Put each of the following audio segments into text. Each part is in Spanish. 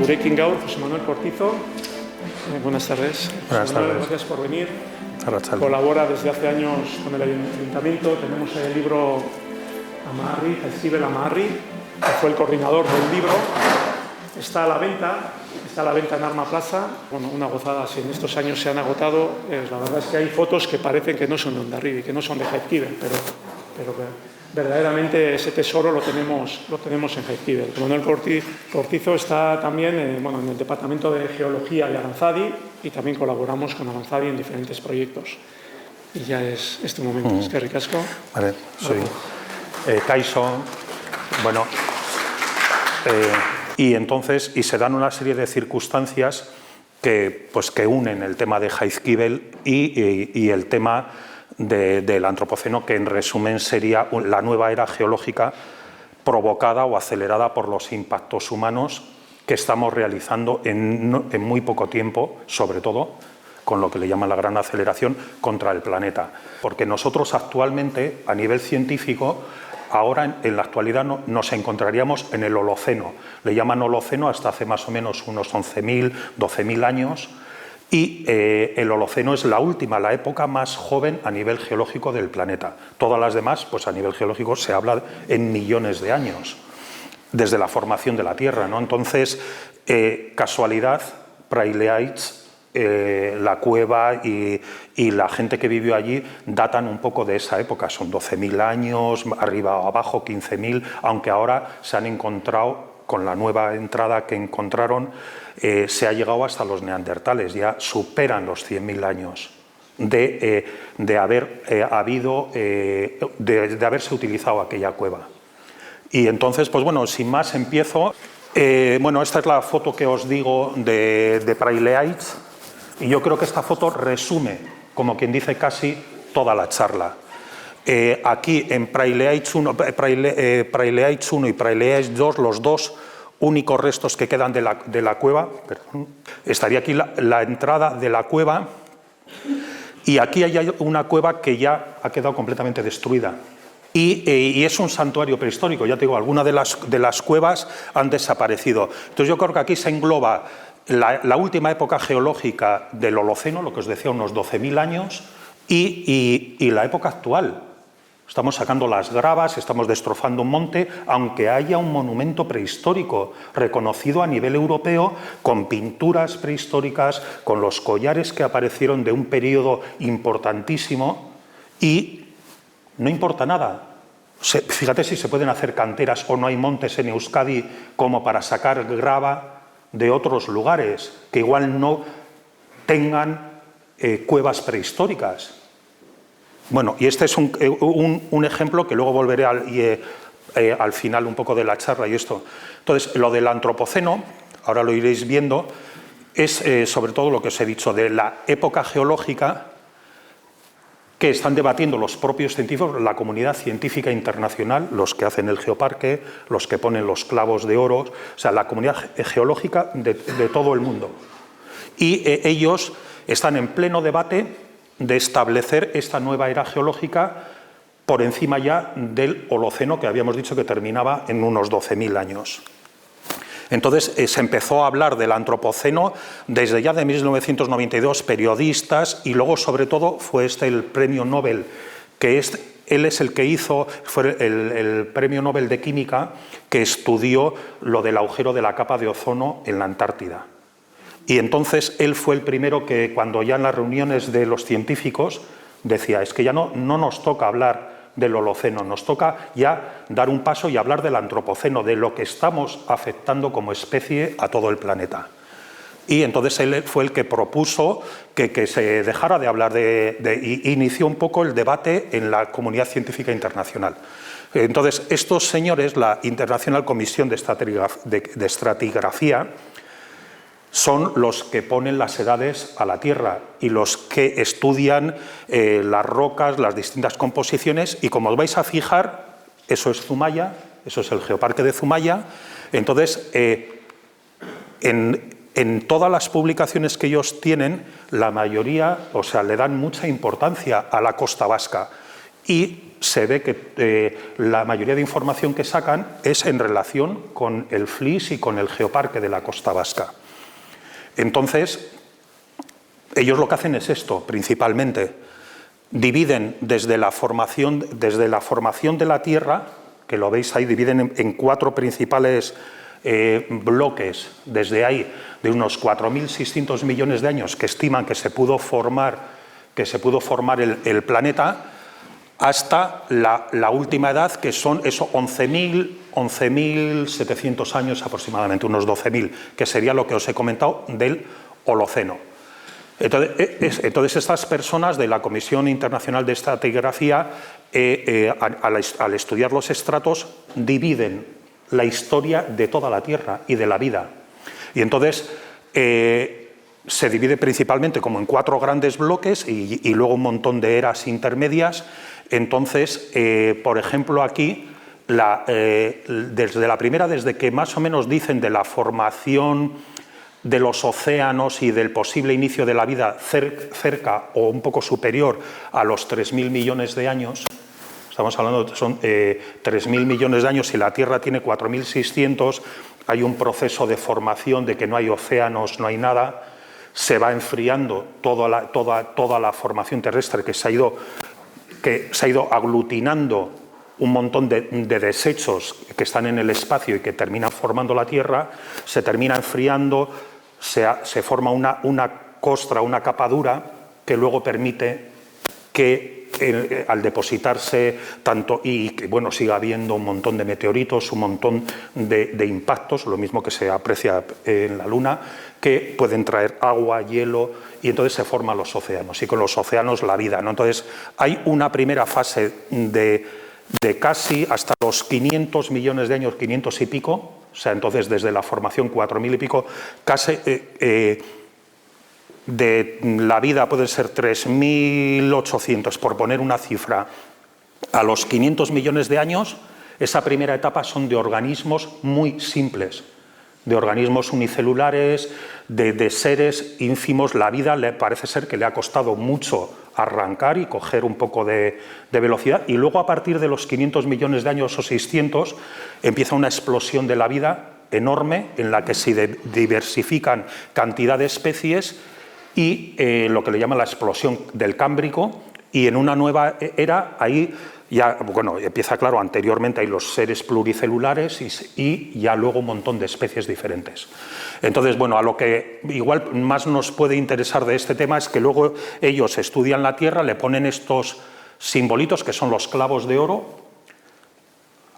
Gurekin gaur, José Manuel Cortizo. Buenas tardes. Buenas tardes. Gracias por venir. Arratsalde. Colabora desde hace años con el Ayuntamiento. Tenemos el libro Amarri, Jaizkibel Amarri, que fue el coordinador del libro. Está a la venta en Arma Plaza. Bueno, una gozada, si en estos años se han agotado. La verdad es que hay fotos que parecen que no son de Hondarribia, que no son de Jaizkibel, pero verdaderamente ese tesoro lo tenemos en Jaizkibel. Manuel Cortizo está también en el Departamento de Geología de Aranzadi y también colaboramos con Aranzadi en diferentes proyectos. Y ya es este momento. Es que ricasco. Vale, soy Kaixo. Bueno, y se dan una serie de circunstancias que unen el tema de Jaizkibel y el tema del antropoceno, que en resumen sería la nueva era geológica provocada o acelerada por los impactos humanos que estamos realizando en muy poco tiempo, sobre todo con lo que le llaman la gran aceleración contra el planeta. Porque nosotros actualmente, a nivel científico, ahora en la actualidad nos encontraríamos en el Holoceno. Le llaman Holoceno hasta hace más o menos unos 11.000, 12.000 años. Y el Holoceno es la época más joven a nivel geológico del planeta. Todas las demás, pues a nivel geológico se habla en millones de años, desde la formación de la Tierra, ¿no? Entonces, casualidad, Praileaitz, la cueva y la gente que vivió allí datan un poco de esa época. Son 12.000 años, arriba o abajo 15.000, aunque ahora se han encontrado, con la nueva entrada que encontraron, se ha llegado hasta los neandertales, ya superan los 100.000 años de haberse utilizado aquella cueva. Y entonces, pues bueno, sin más empiezo. Esta es la foto que os digo de Praileaitz, y yo creo que esta foto resume, como quien dice, casi toda la charla. Aquí en Praileaitz 1 y Praileaitz 2, los dos únicos restos que quedan de la cueva, estaría aquí la entrada de la cueva, y aquí hay una cueva que ya ha quedado completamente destruida. Y es un santuario prehistórico, ya te digo, algunas de las cuevas han desaparecido. Entonces yo creo que aquí se engloba la última época geológica del Holoceno, lo que os decía, unos 12.000 años, y la época actual. Estamos sacando las gravas, estamos destrozando un monte, aunque haya un monumento prehistórico reconocido a nivel europeo, con pinturas prehistóricas, con los collares que aparecieron de un periodo importantísimo, y no importa nada. Fíjate si se pueden hacer canteras o no hay montes en Euskadi como para sacar grava de otros lugares que igual no tengan cuevas prehistóricas. Bueno, y este es un ejemplo que luego volveré al final un poco de la charla y esto. Entonces, lo del antropoceno, ahora lo iréis viendo, es sobre todo lo que os he dicho de la época geológica que están debatiendo los propios científicos, la comunidad científica internacional, los que hacen el geoparque, los que ponen los clavos de oro, o sea, la comunidad geológica de todo el mundo. Y ellos están en pleno debate de establecer esta nueva era geológica por encima ya del Holoceno, que habíamos dicho que terminaba en unos 12.000 años. Entonces se empezó a hablar del antropoceno desde ya de 1992, periodistas, y luego sobre todo fue el premio Nobel, que él es el que hizo, fue el premio Nobel de Química, que estudió lo del agujero de la capa de ozono en la Antártida. Y entonces él fue el primero que, cuando ya en las reuniones de los científicos, decía, es que ya no nos toca hablar del Holoceno, nos toca ya dar un paso y hablar del antropoceno, de lo que estamos afectando como especie a todo el planeta. Y entonces él fue el que propuso que se dejara de hablar y inició un poco el debate en la comunidad científica internacional. Entonces, estos señores, la International Commission de Estratigrafía, son los que ponen las edades a la Tierra y los que estudian las rocas, las distintas composiciones, y como os vais a fijar, eso es Zumaya, eso es el geoparque de Zumaya. Entonces, en todas las publicaciones que ellos tienen, la mayoría, o sea, le dan mucha importancia a la costa vasca. y se ve que la mayoría de información que sacan es en relación con el FLIS y con el Geoparque de la Costa Vasca. Entonces, ellos lo que hacen es esto, principalmente. Dividen desde la formación de la Tierra, que lo veis ahí, dividen en 4 principales bloques, desde ahí, de unos 4.600 millones de años que estiman que se pudo formar el planeta, hasta la última edad, que son eso, 11.700 años aproximadamente, unos 12.000, que sería lo que os he comentado del Holoceno. Entonces estas personas de la Comisión Internacional de Estratigrafía, al estudiar los estratos, dividen la historia de toda la Tierra y de la vida. Y entonces se divide principalmente como en 4 grandes bloques y luego un montón de eras intermedias. Entonces, por ejemplo, aquí, desde la primera, desde que más o menos dicen de la formación de los océanos y del posible inicio de la vida cerca o un poco superior a los 3.000 millones de años, estamos hablando, son 3.000 millones de años y la Tierra tiene 4.600, hay un proceso de formación de que no hay océanos, no hay nada, se va enfriando toda la formación terrestre que se ha ido aglutinando un montón de desechos que están en el espacio y que terminan formando la Tierra, se termina enfriando, se forma una costra, una capa dura, que luego permite que al depositarse tanto y que bueno, siga habiendo un montón de meteoritos, un montón de impactos, lo mismo que se aprecia en la Luna, que pueden traer agua, hielo, y entonces se forman los océanos, y con los océanos la vida, ¿no? Entonces hay una primera fase de casi hasta los 500 millones de años, 500 y pico, o sea, entonces desde la formación 4.000 y pico, casi de la vida pueden ser 3.800, por poner una cifra, a los 500 millones de años, esa primera etapa son de organismos muy simples, de organismos unicelulares, de seres ínfimos. La vida parece ser que le ha costado mucho arrancar y coger un poco de velocidad, y luego a partir de los 500 millones de años o 600 empieza una explosión de la vida enorme en la que se diversifican cantidad de especies y lo que le llaman la explosión del Cámbrico, y en una nueva era ahí ya, bueno, empieza claro, anteriormente hay los seres pluricelulares y ya luego un montón de especies diferentes. Entonces, bueno, a lo que igual más nos puede interesar de este tema es que luego ellos estudian la Tierra, le ponen estos simbolitos que son los clavos de oro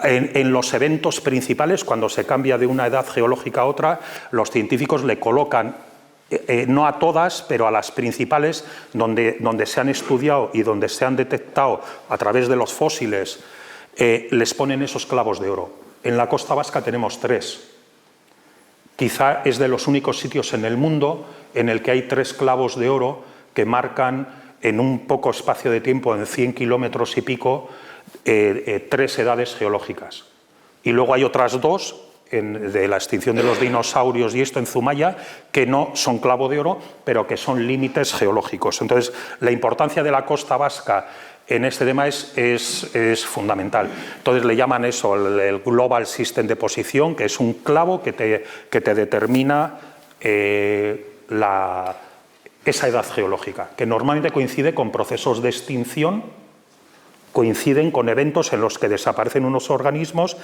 en los eventos principales. Cuando se cambia de una edad geológica a otra, los científicos le colocan no a todas, pero a las principales donde se han estudiado y donde se han detectado a través de los fósiles, les ponen esos clavos de oro. En la Costa Vasca tenemos 3. Quizá es de los únicos sitios en el mundo en el que hay 3 clavos de oro que marcan en un poco espacio de tiempo, en 100 kilómetros y pico, 3 edades geológicas. Y luego hay otras 2 de la extinción de los dinosaurios y esto en Zumaya, que no son clavo de oro, pero que son límites geológicos. Entonces, la importancia de la Costa Vasca en este tema es fundamental. Entonces le llaman eso el Global System de posición, que es un clavo que te determina esa edad geológica, que normalmente coincide con procesos de extinción, coinciden con eventos en los que desaparecen unos organismos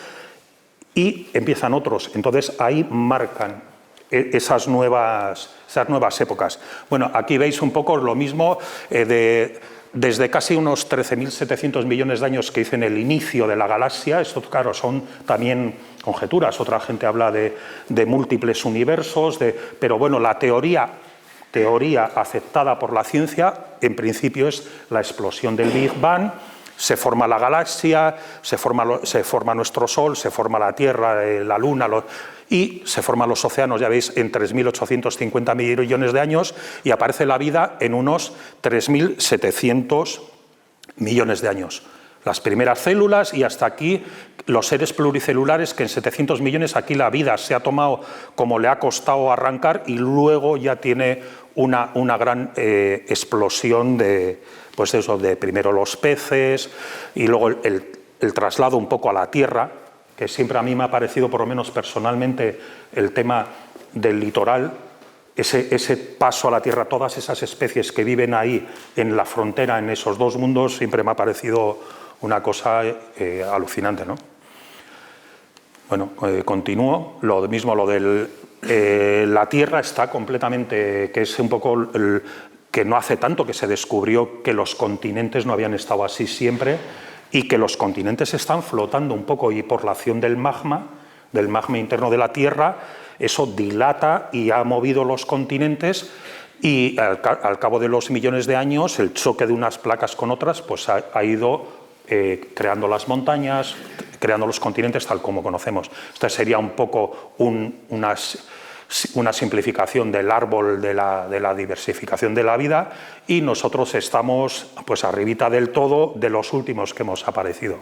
y empiezan otros. Entonces ahí marcan esas nuevas épocas. Bueno, aquí veis un poco lo mismo desde casi unos 13.700 millones de años que dicen el inicio de la galaxia. Esto, claro, son también conjeturas. Otra gente habla de múltiples universos, pero bueno, la teoría aceptada por la ciencia, en principio es la explosión del Big Bang. Se forma la galaxia, se forma nuestro Sol, se forma la Tierra, la Luna y se forman los océanos, ya veis, en 3.850 millones de años, y aparece la vida en unos 3.700 millones de años. Las primeras células y hasta aquí los seres pluricelulares, que en 700 millones aquí la vida se ha tomado como le ha costado arrancar y luego ya tiene una gran explosión de pues eso de primero los peces y luego el traslado un poco a la tierra, que siempre a mí me ha parecido, por lo menos personalmente, el tema del litoral, ese paso a la tierra, todas esas especies que viven ahí en la frontera, en esos dos mundos, siempre me ha parecido una cosa alucinante, ¿no? Bueno, continúo. Lo mismo, lo del... la Tierra está completamente... que es un poco... que no hace tanto que se descubrió que los continentes no habían estado así siempre y que los continentes están flotando un poco, y por la acción del magma interno de la Tierra, eso dilata y ha movido los continentes, y al cabo de los millones de años el choque de unas placas con otras pues ha ido creando las montañas, creando los continentes tal como conocemos. Esta sería un poco una simplificación del árbol de la diversificación de la vida, y nosotros estamos pues arribita del todo de los últimos que hemos aparecido.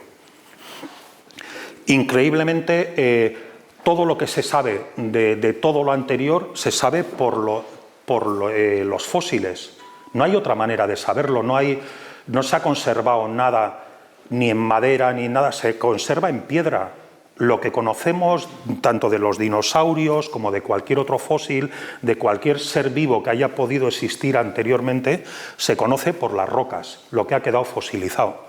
Increíblemente, todo lo que se sabe de todo lo anterior se sabe por los fósiles. No hay otra manera de saberlo, no se ha conservado nada ni en madera ni nada, se conserva en piedra. Lo que conocemos tanto de los dinosaurios como de cualquier otro fósil, de cualquier ser vivo que haya podido existir anteriormente, se conoce por las rocas, lo que ha quedado fosilizado.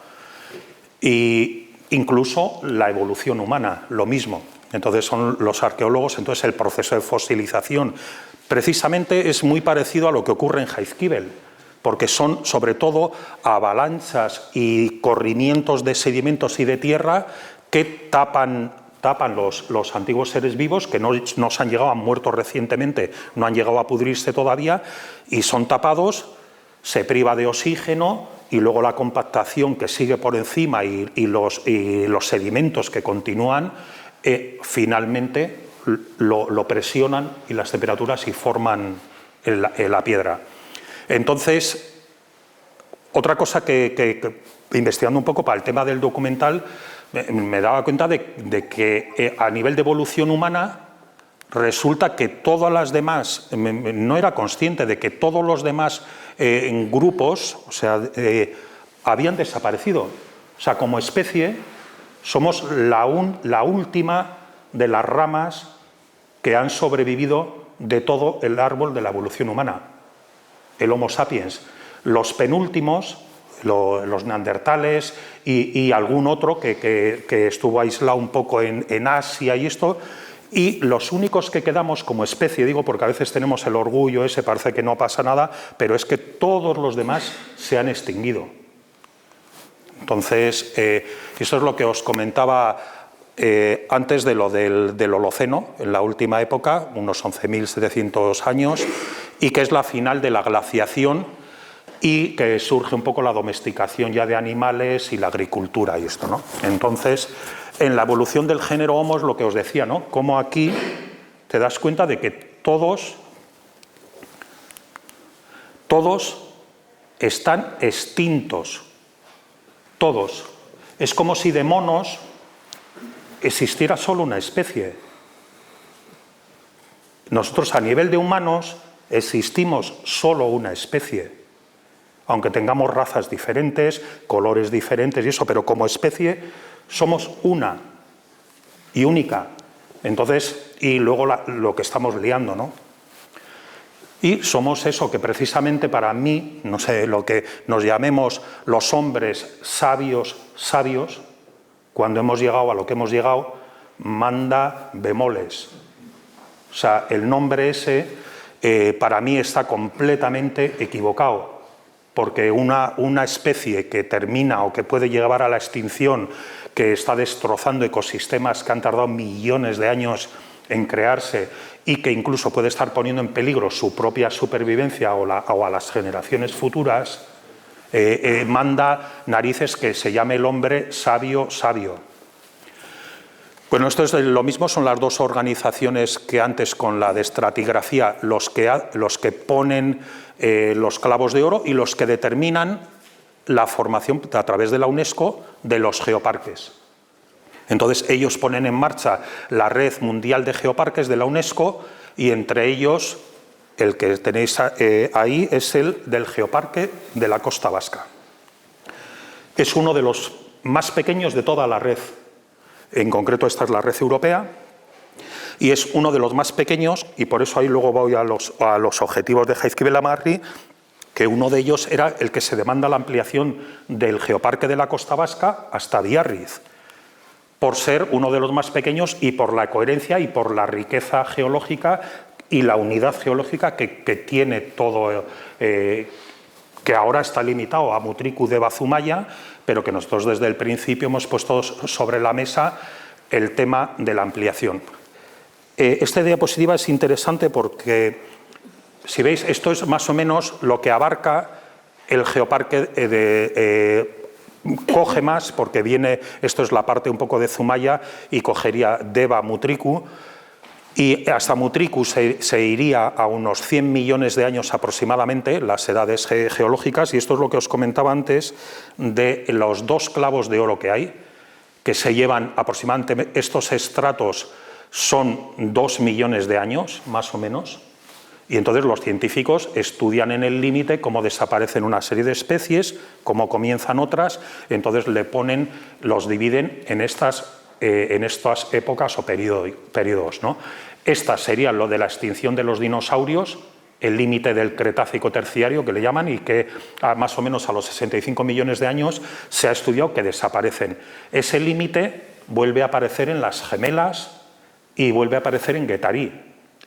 Y incluso la evolución humana, lo mismo. Entonces son los arqueólogos, entonces el proceso de fosilización precisamente es muy parecido a lo que ocurre en Jaizkibel, porque son sobre todo avalanchas y corrimientos de sedimentos y de tierra que tapan los antiguos seres vivos que no se han llegado, han muerto recientemente, no han llegado a pudrirse todavía, y son tapados, se priva de oxígeno, y luego la compactación que sigue por encima y los sedimentos que continúan, finalmente lo presionan y las temperaturas y forman la piedra. Entonces, otra cosa que investigando un poco para el tema del documental, me daba cuenta de que a nivel de evolución humana resulta que todas las demás, no era consciente de que todos los demás grupos, o sea, habían desaparecido. O sea, como especie somos la última de las ramas que han sobrevivido de todo el árbol de la evolución humana, el Homo sapiens. Los penúltimos, los neandertales y algún otro que estuvo aislado un poco en Asia y esto, y los únicos que quedamos como especie, digo porque a veces tenemos el orgullo ese, parece que no pasa nada, pero es que todos los demás se han extinguido. Entonces, eso es lo que os comentaba antes de lo del Holoceno, en la última época, unos 11.700 años, y que es la final de la glaciación, y que surge un poco la domesticación ya de animales y la agricultura y esto, ¿no? Entonces, en la evolución del género Homo es lo que os decía, ¿no? Como aquí te das cuenta de que todos están extintos. Todos. Es como si de monos existiera solo una especie. Nosotros a nivel de humanos existimos solo una especie. Aunque tengamos razas diferentes, colores diferentes y eso, pero como especie somos una y única. Entonces, y luego lo que estamos liando, ¿no? Y somos eso, que precisamente para mí, no sé, lo que nos llamemos los hombres sabios, cuando hemos llegado a lo que hemos llegado, manda bemoles. O sea, el nombre ese para mí está completamente equivocado. Porque una especie que termina o que puede llevar a la extinción, que está destrozando ecosistemas que han tardado millones de años en crearse y que incluso puede estar poniendo en peligro su propia supervivencia o a las generaciones futuras, manda narices que se llame el hombre sabio. Bueno, esto es lo mismo, son las dos organizaciones que antes con la de estratigrafía, los que ponen los clavos de oro y los que determinan la formación a través de la UNESCO de los geoparques. Entonces ellos ponen en marcha la red mundial de geoparques de la UNESCO, y entre ellos el que tenéis ahí es el del geoparque de la Costa Vasca. Es uno de los más pequeños de toda la red. En concreto, esta es la red europea. Y es uno de los más pequeños, y por eso ahí luego voy a los objetivos de Jaizkibel-Amarri, que uno de ellos era el que se demanda la ampliación del geoparque de la Costa Vasca hasta Biarritz, por ser uno de los más pequeños y por la coherencia y por la riqueza geológica y la unidad geológica que tiene todo, que ahora está limitado a Mutriku de Bazumaya, pero que nosotros desde el principio hemos puesto sobre la mesa el tema de la ampliación. Esta diapositiva es interesante porque, si veis, esto es más o menos lo que abarca el geoparque coge más, porque viene, esto es la parte un poco de Zumaya y cogería Deva, Mutriku, y hasta Mutriku se iría a unos 100 millones de años aproximadamente, las edades geológicas, y esto es lo que os comentaba antes de los 2 clavos de oro que hay, que se llevan aproximadamente, estos estratos son 2 millones de años, más o menos, y entonces los científicos estudian en el límite cómo desaparecen una serie de especies, cómo comienzan otras, entonces los dividen en estas épocas o periodos, ¿no? Estas serían lo de la extinción de los dinosaurios, el límite del Cretácico terciario, que le llaman, y que más o menos a los 65 millones de años se ha estudiado que desaparecen. Ese límite vuelve a aparecer en las Gemelas y vuelve a aparecer en Guetarí.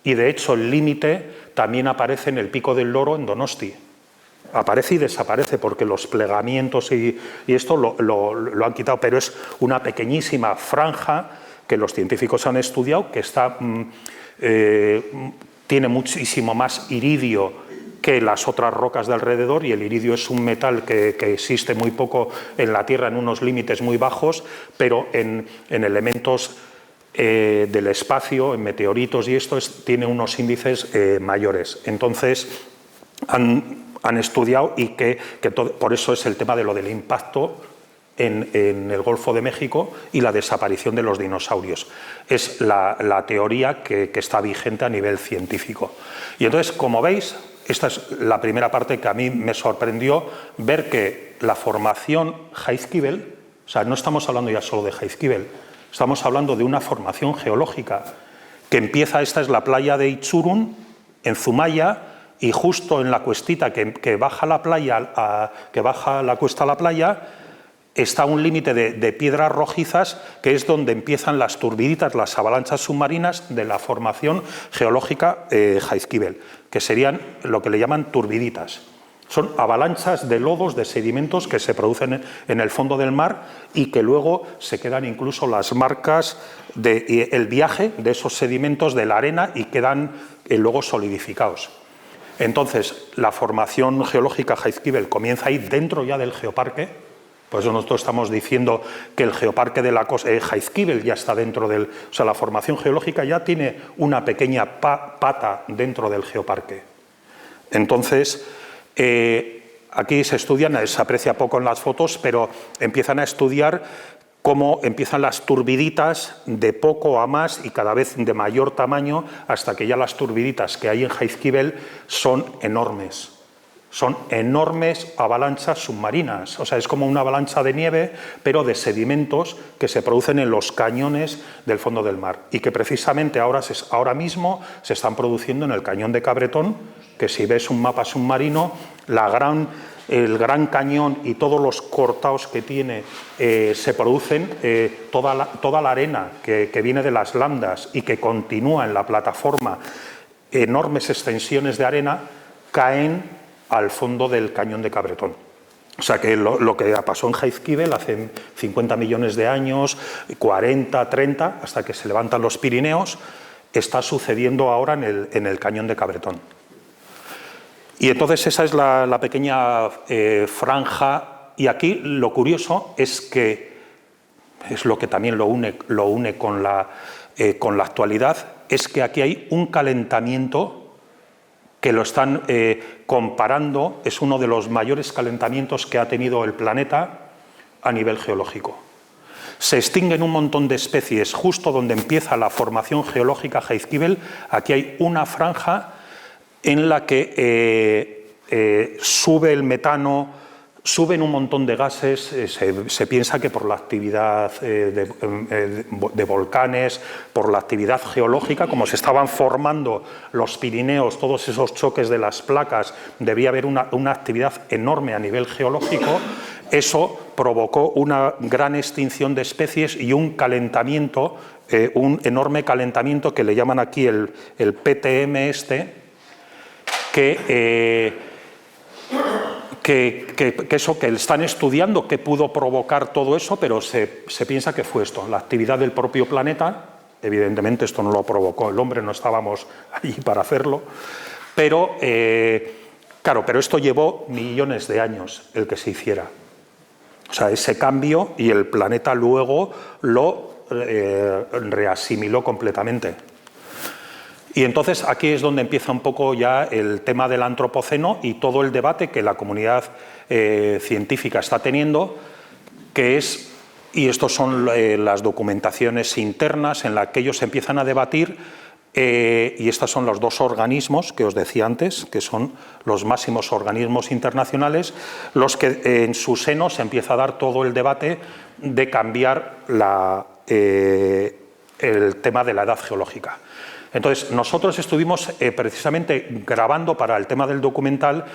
Y de hecho el límite también aparece en el Pico del Loro en Donosti. Aparece y desaparece porque los plegamientos y esto lo han quitado, pero es una pequeñísima franja que los científicos han estudiado, que tiene muchísimo más iridio que las otras rocas de alrededor, y el iridio es un metal que existe muy poco en la Tierra en unos límites muy bajos, pero en elementos del espacio, en meteoritos y esto, tiene unos índices mayores. Entonces han estudiado y por eso es el tema de lo del impacto en el Golfo de México y la desaparición de los dinosaurios. Es la teoría que está vigente a nivel científico. Y entonces, como veis, esta es la primera parte que a mí me sorprendió, ver que la formación Jaizkibel, o sea, no estamos hablando ya solo de Jaizkibel, estamos hablando de una formación geológica que empieza, esta es la playa de Itxurun, en Zumaya, y justo en la cuestita que baja la playa, que baja la cuesta a la playa, está un límite de piedras rojizas, que es donde empiezan las turbiditas, las avalanchas submarinas de la formación geológica Jaizkibel, que serían lo que le llaman turbiditas. Son avalanchas de lodos, de sedimentos que se producen en el fondo del mar y que luego se quedan incluso las marcas del viaje de esos sedimentos de la arena y quedan luego solidificados. Entonces, la formación geológica Jaizkibel comienza ahí dentro ya del geoparque. Por eso nosotros estamos diciendo que el geoparque de la Jaizkibel ya está dentro del... O sea, la formación geológica ya tiene una pequeña pata dentro del geoparque. Entonces, aquí se estudian, se aprecia poco en las fotos, pero empiezan a estudiar cómo empiezan las turbiditas de poco a más y cada vez de mayor tamaño, hasta que ya las turbiditas que hay en Jaizkibel son enormes. Son enormes avalanchas submarinas, o sea, es como una avalancha de nieve, pero de sedimentos que se producen en los cañones del fondo del mar y que precisamente ahora mismo se están produciendo en el cañón de Cabretón, que si ves un mapa submarino, el gran cañón y todos los cortados que tiene se producen, toda la arena que viene de las landas y que continúa en la plataforma, enormes extensiones de arena caen al fondo del cañón de Cabretón. O sea que lo que pasó en Jaizkibel hace 50 millones de años, 40, 30, hasta que se levantan los Pirineos, está sucediendo ahora en el cañón de Cabretón. Y entonces esa es la pequeña franja, y aquí lo curioso es que, es lo que también lo une con la actualidad, es que aquí hay un calentamiento que lo están comparando, es uno de los mayores calentamientos que ha tenido el planeta a nivel geológico. Se extinguen un montón de especies justo donde empieza la formación geológica Jaizkibel. Aquí hay una franja en la que sube el metano, Suben un montón de gases, se piensa que por la actividad de volcanes, por la actividad geológica, como se estaban formando los Pirineos, todos esos choques de las placas, debía haber una actividad enorme a nivel geológico. Eso provocó una gran extinción de especies y un calentamiento, un enorme calentamiento que le llaman aquí el PTM que están estudiando qué pudo provocar todo eso, pero se piensa que fue esto, la actividad del propio planeta. Evidentemente esto no lo provocó el hombre, no estábamos allí para hacerlo, pero claro, pero esto llevó millones de años el que se hiciera. O sea, ese cambio, y el planeta luego lo reasimiló completamente. Y entonces aquí es donde empieza un poco ya el tema del antropoceno y todo el debate que la comunidad científica está teniendo, que es, y estas son las documentaciones internas en las que ellos empiezan a debatir, y estos son los dos organismos que os decía antes, que son los máximos organismos internacionales, los que en su seno se empieza a dar todo el debate de cambiar el tema de la edad geológica. Entonces, nosotros estuvimos precisamente grabando para el tema del documental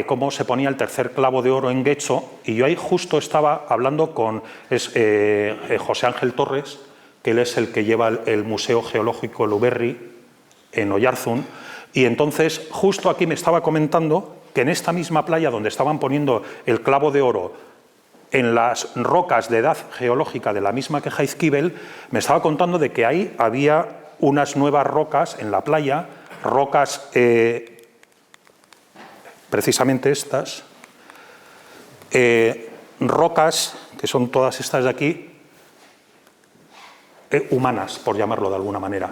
cómo se ponía el tercer clavo de oro en Getxo, y yo ahí justo estaba hablando con José Ángel Torres, que él es el que lleva el Museo Geológico Luberri en Oyarzún, y entonces justo aquí me estaba comentando que en esta misma playa donde estaban poniendo el clavo de oro, en las rocas de edad geológica de la misma que Jaizkibel, me estaba contando de que ahí había unas nuevas rocas en la playa, rocas precisamente estas, rocas que son todas estas de aquí, humanas, por llamarlo de alguna manera.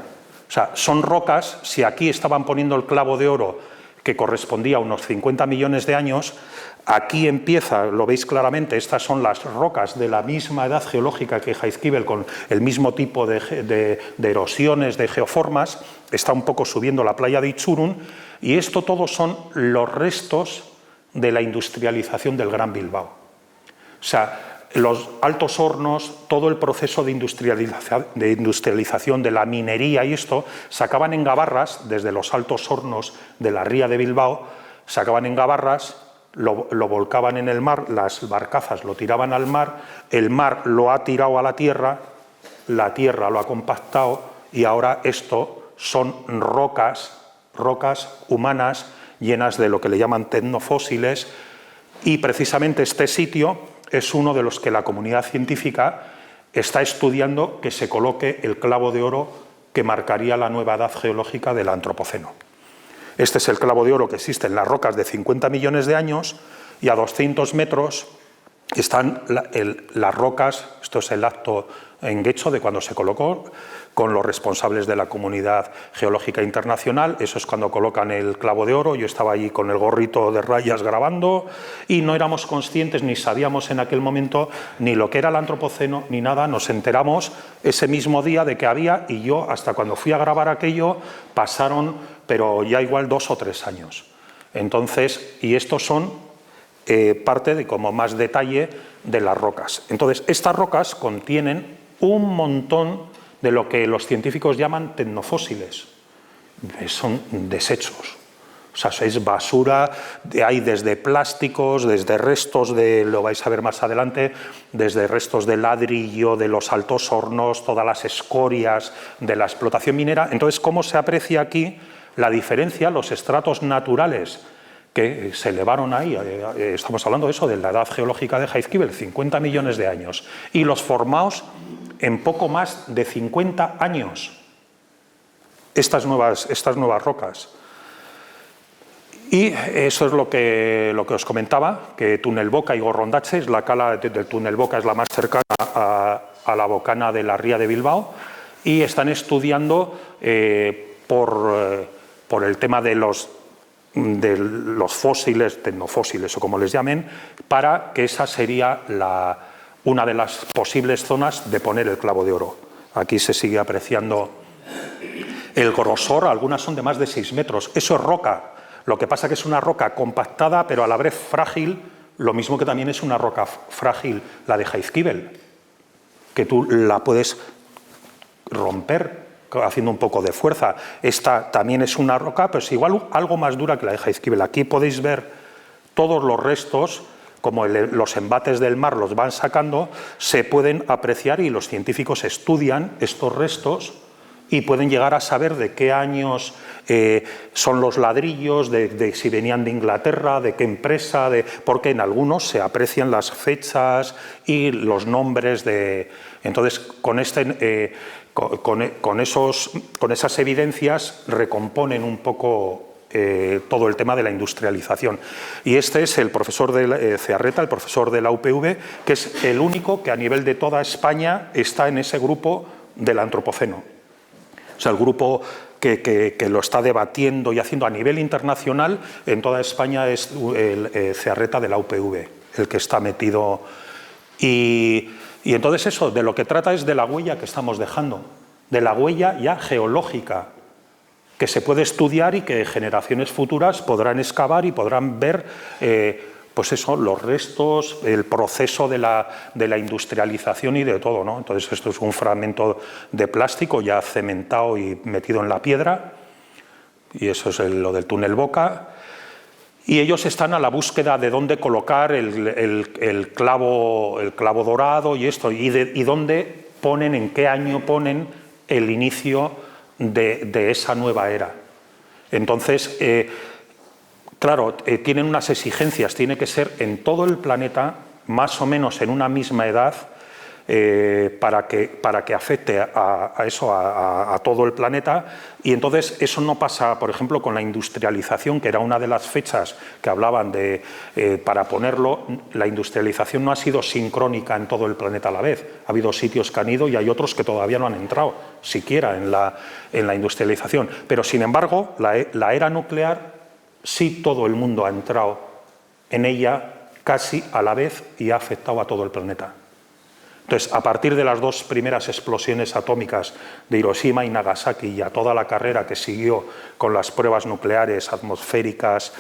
O sea, son rocas, si aquí estaban poniendo el clavo de oro que correspondía a unos 50 millones de años, aquí empieza, lo veis claramente, estas son las rocas de la misma edad geológica que Jaizkibel, con el mismo tipo de erosiones, de geoformas, está un poco subiendo la playa de Itxurun, y esto todo son los restos de la industrialización del Gran Bilbao. O sea, los altos hornos, todo el proceso de industrialización de la minería y esto, sacaban en gabarras, desde los altos hornos de la ría de Bilbao, sacaban en gabarras, lo volcaban en el mar, las barcazas lo tiraban al mar, el mar lo ha tirado a la tierra lo ha compactado, y ahora esto son rocas humanas llenas de lo que le llaman tecnofósiles, y precisamente este sitio es uno de los que la comunidad científica está estudiando que se coloque el clavo de oro que marcaría la nueva edad geológica del Antropoceno. Este es el clavo de oro que existe en las rocas de 50 millones de años, y a 200 metros están las rocas, esto es el acto en Getxo de cuando se colocó, con los responsables de la Comunidad Geológica Internacional. Eso es cuando colocan el clavo de oro. Yo estaba allí con el gorrito de rayas grabando, y no éramos conscientes ni sabíamos en aquel momento ni lo que era el Antropoceno ni nada. Nos enteramos ese mismo día de que había, y yo hasta cuando fui a grabar aquello pasaron, pero ya igual 2 o 3 años. Entonces, y estos son parte de como más detalle de las rocas. Entonces, estas rocas contienen un montón de lo que los científicos llaman tecnofósiles. Son desechos. O sea, es basura, hay desde plásticos, desde restos de, lo vais a ver más adelante, desde restos de ladrillo, de los altos hornos, todas las escorias de la explotación minera. Entonces, ¿cómo se aprecia aquí la diferencia? Los estratos naturales que se elevaron ahí, estamos hablando de eso, de la edad geológica de Jaizkibel, 50 millones de años, y los formados en poco más de 50 años, estas nuevas rocas. Y eso es lo que os comentaba, que Tunelboca y Gorrondache, la cala del Tunelboca es la más cercana a la bocana de la ría de Bilbao, y están estudiando por el tema de los fósiles, tecnofósiles o como les llamen, para que esa sería una de las posibles zonas de poner el clavo de oro. Aquí se sigue apreciando el grosor, algunas son de más de 6 metros. Eso es roca, lo que pasa que es una roca compactada pero a la vez frágil lo mismo que también es una roca frágil la de Jaizkibel, que tú la puedes romper haciendo un poco de fuerza. Esta también es una roca, pero es igual algo más dura que la de Jaizkibel. Aquí podéis ver todos los restos, como los embates del mar los van sacando, se pueden apreciar y los científicos estudian estos restos y pueden llegar a saber de qué años son los ladrillos, de si venían de Inglaterra, de qué empresa, porque en algunos se aprecian las fechas y los nombres de... Entonces, con esas evidencias recomponen un poco todo el tema de la industrialización. Y este es el profesor de Zearreta, el profesor de la UPV, que es el único que a nivel de toda España está en ese grupo del Antropoceno. O sea, el grupo que lo está debatiendo y haciendo a nivel internacional en toda España es el Zearreta de la UPV, el que está metido. Y entonces eso, de lo que trata es de la huella que estamos dejando, de la huella ya geológica, que se puede estudiar y que generaciones futuras podrán excavar y podrán ver pues eso, los restos, el proceso de la industrialización y de todo, ¿no? Entonces esto es un fragmento de plástico ya cementado y metido en la piedra, y eso es lo del túnel Boca. Y ellos están a la búsqueda de dónde colocar el clavo dorado y esto, y dónde ponen, en qué año ponen el inicio de esa nueva era. Entonces, claro, tienen unas exigencias, tiene que ser en todo el planeta, más o menos en una misma edad, para que afecte a todo el planeta. Y entonces eso no pasa, por ejemplo, con la industrialización, que era una de las fechas que hablaban de, para ponerlo, la industrialización no ha sido sincrónica en todo el planeta a la vez. Ha habido sitios que han ido y hay otros que todavía no han entrado siquiera en la industrialización. Pero sin embargo, la era nuclear, sí, todo el mundo ha entrado en ella casi a la vez y ha afectado a todo el planeta. Entonces, a partir de las dos primeras explosiones atómicas de Hiroshima y Nagasaki y a toda la carrera que siguió con las pruebas nucleares atmosféricas,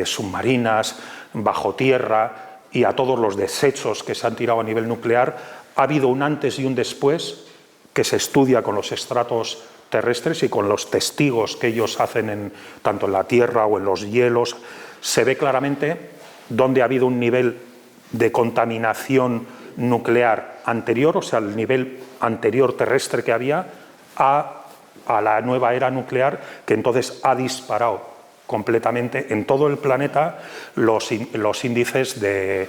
submarinas, bajo tierra y a todos los desechos que se han tirado a nivel nuclear, ha habido un antes y un después que se estudia con los estratos terrestres y con los testigos que ellos hacen tanto en la Tierra o en los hielos. Se ve claramente dónde ha habido un nivel de contaminación nuclear anterior, o sea, el nivel anterior terrestre que había, a la nueva era nuclear, que entonces ha disparado completamente en todo el planeta los índices de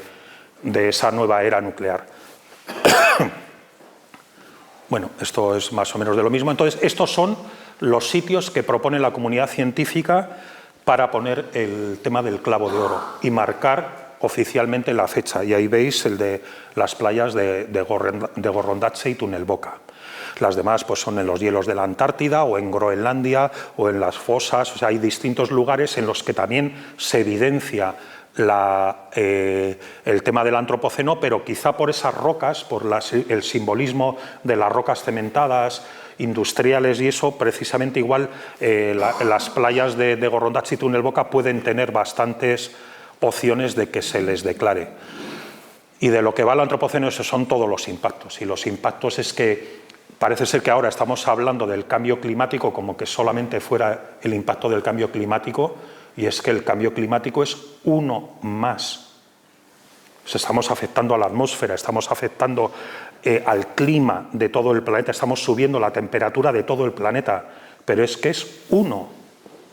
esa nueva era nuclear. Bueno, esto es más o menos de lo mismo. Entonces, estos son los sitios que propone la comunidad científica para poner el tema del clavo de oro y marcar oficialmente la fecha. Y ahí veis el de las playas de Gorrondache y Túnel Boca. Las demás pues son en los hielos de la Antártida o en Groenlandia o en las fosas. O sea, hay distintos lugares en los que también se evidencia el tema del antropoceno, pero quizá por esas rocas, por el simbolismo de las rocas cementadas, industriales y eso, precisamente igual las playas de Gorrondache y Túnel Boca pueden tener bastantes opciones de que se les declare. Y de lo que va el antropoceno, esos son todos los impactos. Y los impactos es que parece ser que ahora estamos hablando del cambio climático como que solamente fuera el impacto del cambio climático, y es que el cambio climático es uno más. O sea, estamos afectando a la atmósfera, estamos afectando al clima de todo el planeta, estamos subiendo la temperatura de todo el planeta, pero es que es uno.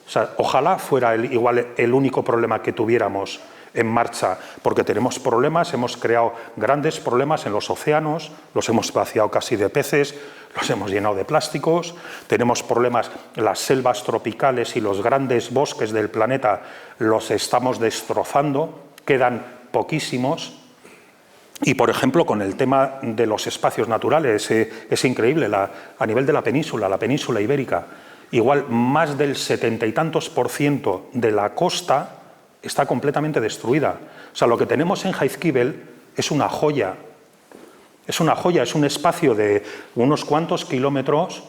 O sea, ojalá fuera igual el único problema que tuviéramos en marcha, porque tenemos problemas, hemos creado grandes problemas en los océanos, los hemos vaciado casi de peces, los hemos llenado de plásticos, tenemos problemas, las selvas tropicales y los grandes bosques del planeta los estamos destrozando, quedan poquísimos. Y, por ejemplo, con el tema de los espacios naturales, es increíble, a nivel de la península ibérica, igual más del 70 y tantos % de la costa está completamente destruida. O sea, lo que tenemos en Jaizkibel es una joya. Es una joya, es un espacio de unos cuantos kilómetros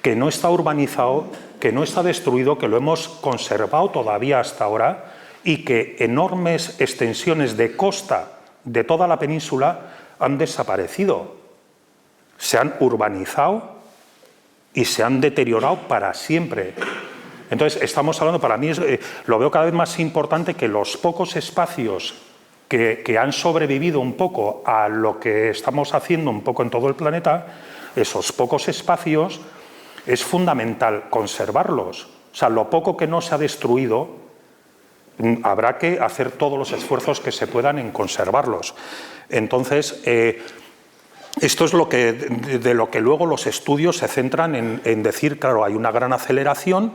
que no está urbanizado, que no está destruido, que lo hemos conservado todavía hasta ahora y que enormes extensiones de costa de toda la península han desaparecido, se han urbanizado y se han deteriorado para siempre. Entonces, estamos hablando, para mí lo veo cada vez más importante que los pocos espacios que han sobrevivido un poco a lo que estamos haciendo un poco en todo el planeta, esos pocos espacios, es fundamental conservarlos. O sea, lo poco que no se ha destruido, habrá que hacer todos los esfuerzos que se puedan en conservarlos. Entonces, esto es de lo que luego los estudios se centran en decir, claro, hay una gran aceleración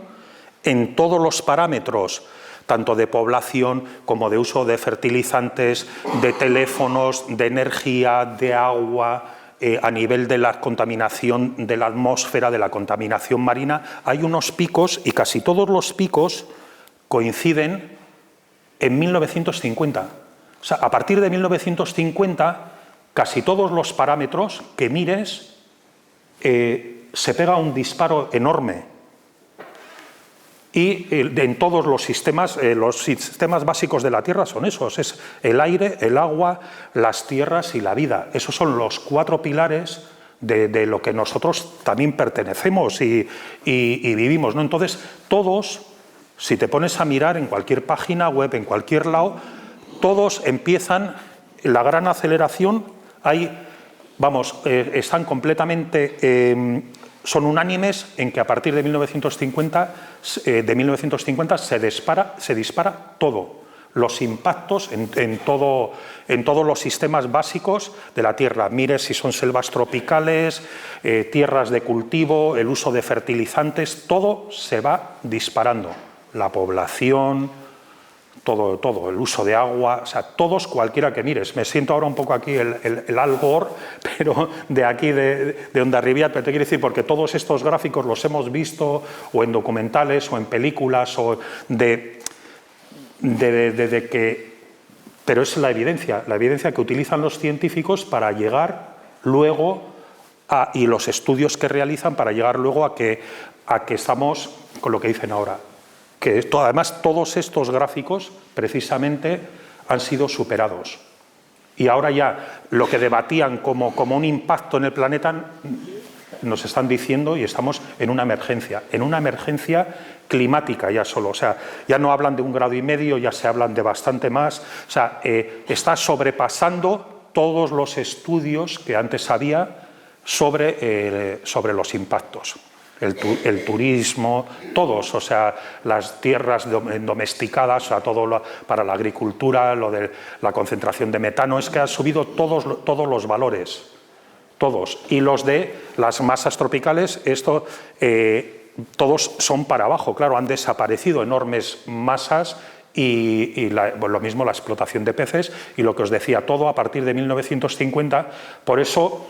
en todos los parámetros, tanto de población como de uso de fertilizantes, de teléfonos, de energía, de agua, a nivel de la contaminación de la atmósfera, de la contaminación marina. Hay unos picos y casi todos los picos coinciden en 1950. O sea, a partir de 1950, casi todos los parámetros que mires se pega un disparo enorme. Y en todos los sistemas básicos de la Tierra son esos, es el aire, el agua, las tierras y la vida. Esos son los 4 pilares de lo que nosotros también pertenecemos y vivimos, ¿no? Entonces, todos, si te pones a mirar en cualquier página web, en cualquier lado, todos empiezan la gran aceleración, están completamente... son unánimes en que a partir de 1950 se dispara todo, los impactos en todos los sistemas básicos de la Tierra. Mire si son selvas tropicales, tierras de cultivo, el uso de fertilizantes, todo se va disparando. La población, todo, el uso de agua, o sea, todos, cualquiera que mires. Me siento ahora un poco aquí el Al Gore, pero de aquí, de Hondarribia, pero te quiero decir, porque todos estos gráficos los hemos visto o en documentales o en películas, o pero es la evidencia que utilizan los científicos para llegar luego y los estudios que realizan para llegar luego a que estamos con lo que dicen ahora. Que además todos estos gráficos precisamente han sido superados. Y ahora ya lo que debatían como un impacto en el planeta nos están diciendo, y estamos en una emergencia climática ya solo. O sea, ya no hablan de 1,5 grados, ya se hablan de bastante más. O sea, está sobrepasando todos los estudios que antes había sobre los impactos. El turismo, todos, o sea, las tierras domesticadas, o sea, todo para la agricultura, lo de la concentración de metano, es que ha subido todos los valores, todos. Y los de las masas tropicales, todos son para abajo, claro, han desaparecido enormes masas y lo mismo la explotación de peces y lo que os decía, todo a partir de 1950, por eso...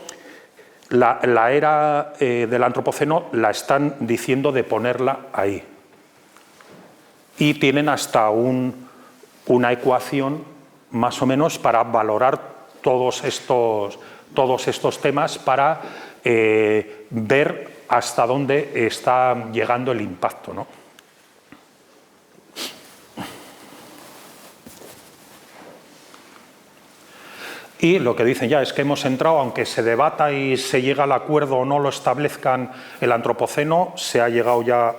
La era del Antropoceno la están diciendo de ponerla ahí. Y tienen hasta una ecuación más o menos para valorar todos estos temas, para ver hasta dónde está llegando el impacto, ¿no? Y lo que dicen ya es que hemos entrado, aunque se debata y se llega al acuerdo o no lo establezcan el Antropoceno, se ha llegado ya,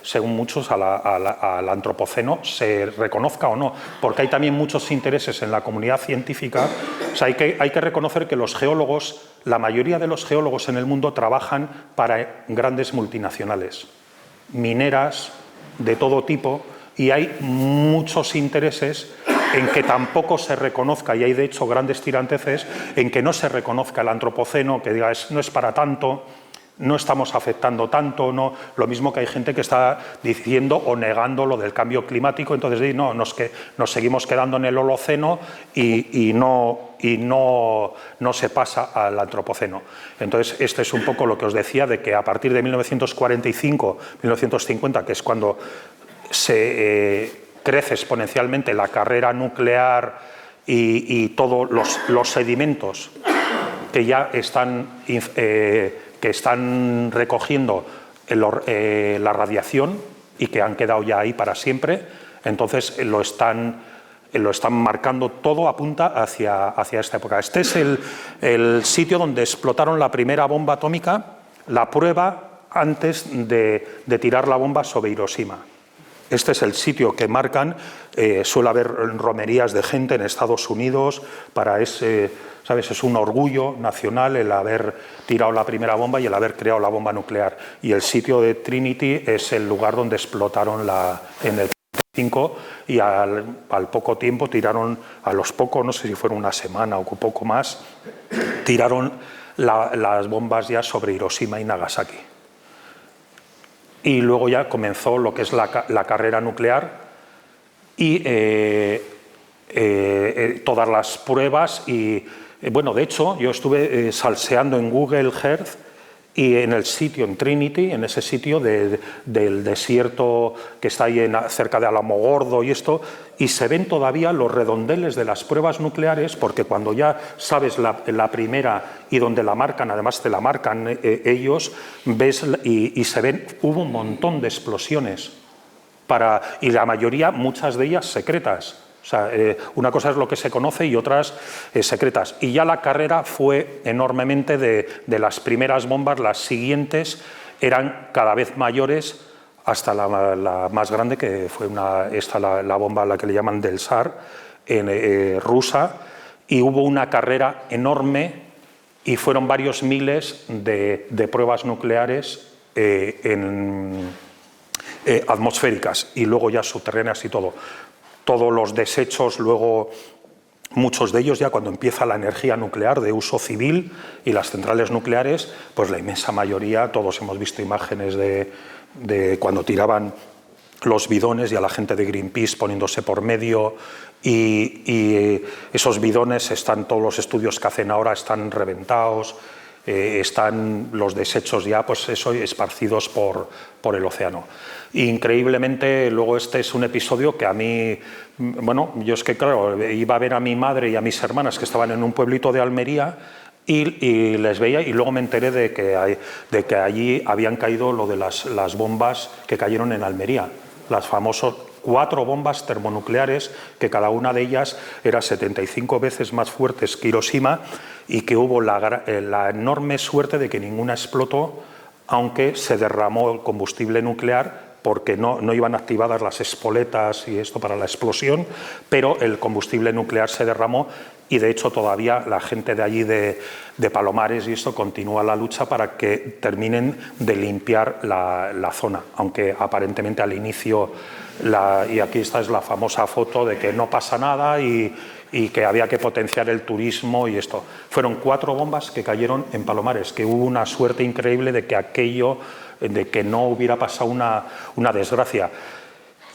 según muchos, al Antropoceno, se reconozca o no, porque hay también muchos intereses en la comunidad científica. O sea, hay que reconocer que los geólogos, la mayoría de los geólogos en el mundo trabajan para grandes multinacionales, mineras de todo tipo, y hay muchos intereses en que tampoco se reconozca, y hay de hecho grandes tiranteces, en que no se reconozca el Antropoceno, que diga no es para tanto, no estamos afectando tanto, no. Lo mismo que hay gente que está diciendo o negando lo del cambio climático, entonces no, nos seguimos quedando en el Holoceno y no se pasa al Antropoceno. Entonces, este es un poco lo que os decía, de que a partir de 1945, 1950, que es cuando crece exponencialmente la carrera nuclear y todos los sedimentos que ya están recogiendo la radiación y que han quedado ya ahí para siempre. Entonces lo están marcando, todo apunta hacia esta época. Este es el sitio donde explotaron la primera bomba atómica, la prueba antes de tirar la bomba sobre Hiroshima. Este es el sitio que marcan. Suele haber romerías de gente en Estados Unidos para ¿sabes? Es un orgullo nacional el haber tirado la primera bomba y el haber creado la bomba nuclear. Y el sitio de Trinity es el lugar donde explotaron en el 1945, y al poco tiempo tiraron, a los pocos, no sé si fueron una semana o poco más, tiraron las bombas ya sobre Hiroshima y Nagasaki. Y luego ya comenzó lo que es la carrera nuclear y todas las pruebas. Y bueno, de hecho, yo estuve salseando en Google Earth y en el sitio, en Trinity, en ese sitio del desierto que está ahí cerca de Alamogordo y esto, y se ven todavía los redondeles de las pruebas nucleares, porque cuando ya sabes la primera y donde la marcan, además te la marcan ellos, ves y se ven, hubo un montón de explosiones, y la mayoría, muchas de ellas secretas. O sea, una cosa es lo que se conoce y otras secretas. Y ya la carrera fue enormemente de las primeras bombas. Las siguientes eran cada vez mayores, hasta la más grande, que fue la bomba a la que le llaman del Tsar, rusa. Y hubo una carrera enorme y fueron varios miles de pruebas nucleares atmosféricas y luego ya subterráneas y todo. Todos los desechos, luego muchos de ellos ya cuando empieza la energía nuclear de uso civil y las centrales nucleares, pues la inmensa mayoría, todos hemos visto imágenes de cuando tiraban los bidones y a la gente de Greenpeace poniéndose por medio, y esos bidones, todos los estudios que hacen ahora están reventados, están los desechos ya pues eso, esparcidos por el océano. Increíblemente, luego este es un episodio que a mí, bueno, yo es que claro, iba a ver a mi madre y a mis hermanas que estaban en un pueblito de Almería y les veía, y luego me enteré de que allí habían caído lo de las bombas que cayeron en Almería, las famosas 4 bombas termonucleares, que cada una de ellas era 75 veces más fuertes que Hiroshima, y que hubo la enorme suerte de que ninguna explotó, aunque se derramó el combustible nuclear, porque no iban activadas las espoletas y esto para la explosión, pero el combustible nuclear se derramó, y de hecho todavía la gente de allí de Palomares y esto continúa la lucha para que terminen de limpiar la zona, aunque aparentemente al inicio, y aquí esta es la famosa foto de que no pasa nada y que había que potenciar el turismo y esto. Fueron 4 bombas que cayeron en Palomares, que hubo una suerte increíble de que no hubiera pasado una desgracia.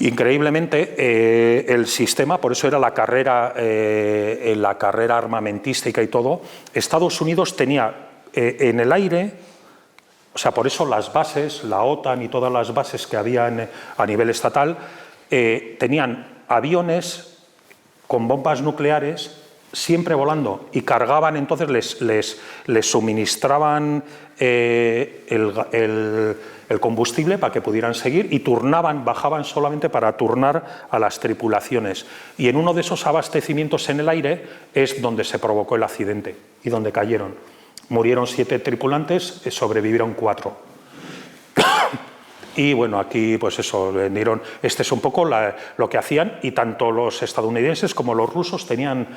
Increíblemente, el sistema, por eso era la carrera armamentística y todo, Estados Unidos tenía en el aire, o sea, por eso las bases, la OTAN y todas las bases que había a nivel estatal, tenían aviones con bombas nucleares siempre volando, y cargaban, entonces les suministraban el combustible para que pudieran seguir, y bajaban solamente para turnar a las tripulaciones. Y en uno de esos abastecimientos en el aire es donde se provocó el accidente y donde cayeron. Murieron 7 tripulantes, sobrevivieron 4. Y bueno, aquí pues eso, vendieron. Este es un poco lo que hacían, y tanto los estadounidenses como los rusos tenían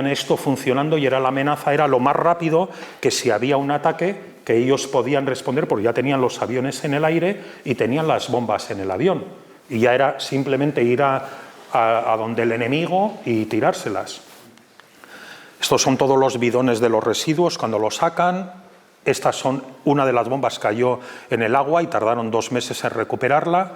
esto funcionando, y era la amenaza, era lo más rápido, que si había un ataque que ellos podían responder, porque ya tenían los aviones en el aire y tenían las bombas en el avión, y ya era simplemente ir a donde el enemigo y tirárselas. Estos son todos los bidones de los residuos cuando los sacan. Estas son, una de las bombas cayó en el agua y tardaron 2 meses en recuperarla.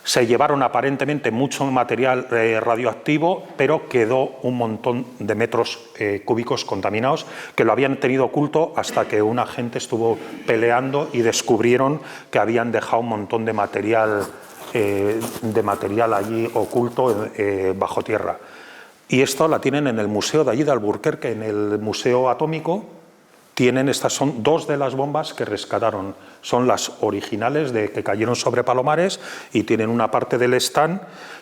Se llevaron aparentemente mucho material radioactivo, pero quedó un montón de metros cúbicos contaminados, que lo habían tenido oculto hasta que un agente estuvo peleando y descubrieron que habían dejado un montón de material allí oculto bajo tierra. Y esto la tienen en el museo de allí de Albuquerque, en el Museo Atómico. estas son dos de las bombas que rescataron. Son las originales que cayeron sobre Palomares y tienen una parte del stand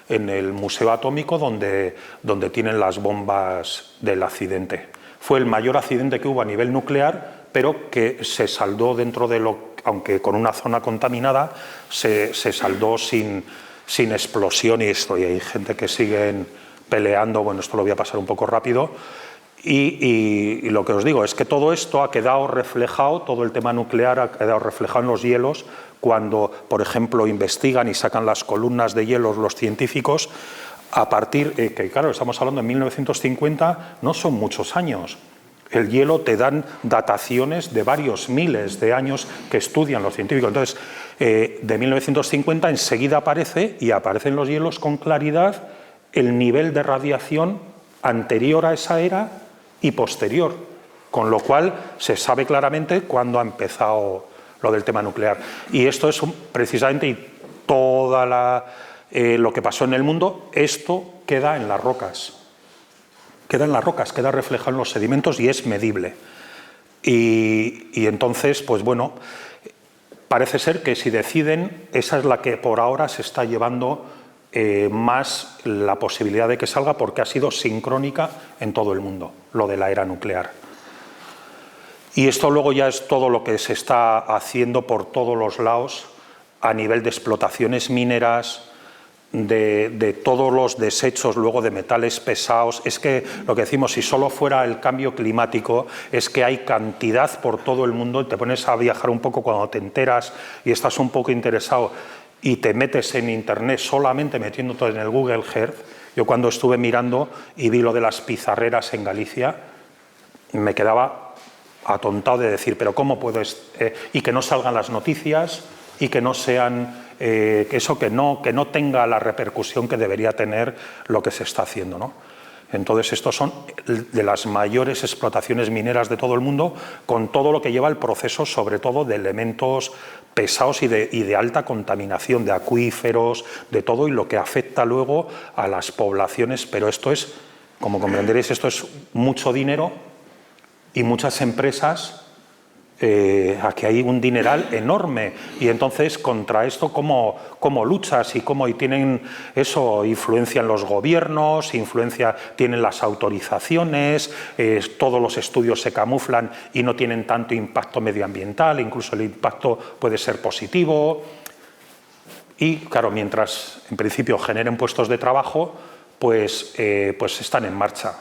en el Museo Atómico donde tienen las bombas del accidente. Fue el mayor accidente que hubo a nivel nuclear, pero que se saldó dentro de aunque con una zona contaminada, se saldó sin explosión y esto. Y hay gente que siguen peleando, bueno, esto lo voy a pasar un poco rápido. Y lo que os digo es que todo esto ha quedado reflejado, todo el tema nuclear ha quedado reflejado en los hielos cuando, por ejemplo, investigan y sacan las columnas de hielos los científicos a partir, que claro, estamos hablando de 1950, no son muchos años. El hielo te dan dataciones de varios miles de años que estudian los científicos. Entonces, de 1950 enseguida aparecen los hielos con claridad el nivel de radiación anterior a esa era y posterior, con lo cual se sabe claramente cuándo ha empezado lo del tema nuclear. Y esto es precisamente todo lo que pasó en el mundo, esto queda en las rocas. Queda reflejado en los sedimentos y es medible. Y entonces, pues bueno, parece ser que si deciden, esa es la que por ahora se está llevando más la posibilidad de que salga porque ha sido sincrónica en todo el mundo, lo de la era nuclear. Y esto luego ya es todo lo que se está haciendo por todos los lados a nivel de explotaciones mineras, de todos los desechos luego de metales pesados. Es que lo que decimos, si solo fuera el cambio climático, es que hay cantidad por todo el mundo. Te pones a viajar un poco cuando te enteras y estás un poco interesado y te metes en internet solamente metiéndote en el Google Earth. Yo cuando estuve mirando y vi lo de las pizarreras en Galicia, me quedaba atontado de decir, pero ¿cómo puedo...? Y que no salgan las noticias y que no sean... que no tenga la repercusión que debería tener lo que se está haciendo, ¿no? Entonces, estos son de las mayores explotaciones mineras de todo el mundo, con todo lo que lleva el proceso, sobre todo de elementos pesados y de alta contaminación, de acuíferos, de todo, y lo que afecta luego a las poblaciones. Pero esto es, como comprenderéis, esto es mucho dinero y muchas empresas. Aquí hay un dineral enorme y entonces contra esto cómo luchas y cómo tienen eso, influencian los gobiernos, tienen las autorizaciones, todos los estudios se camuflan y no tienen tanto impacto medioambiental, incluso el impacto puede ser positivo y claro, mientras en principio generen puestos de trabajo, pues están en marcha.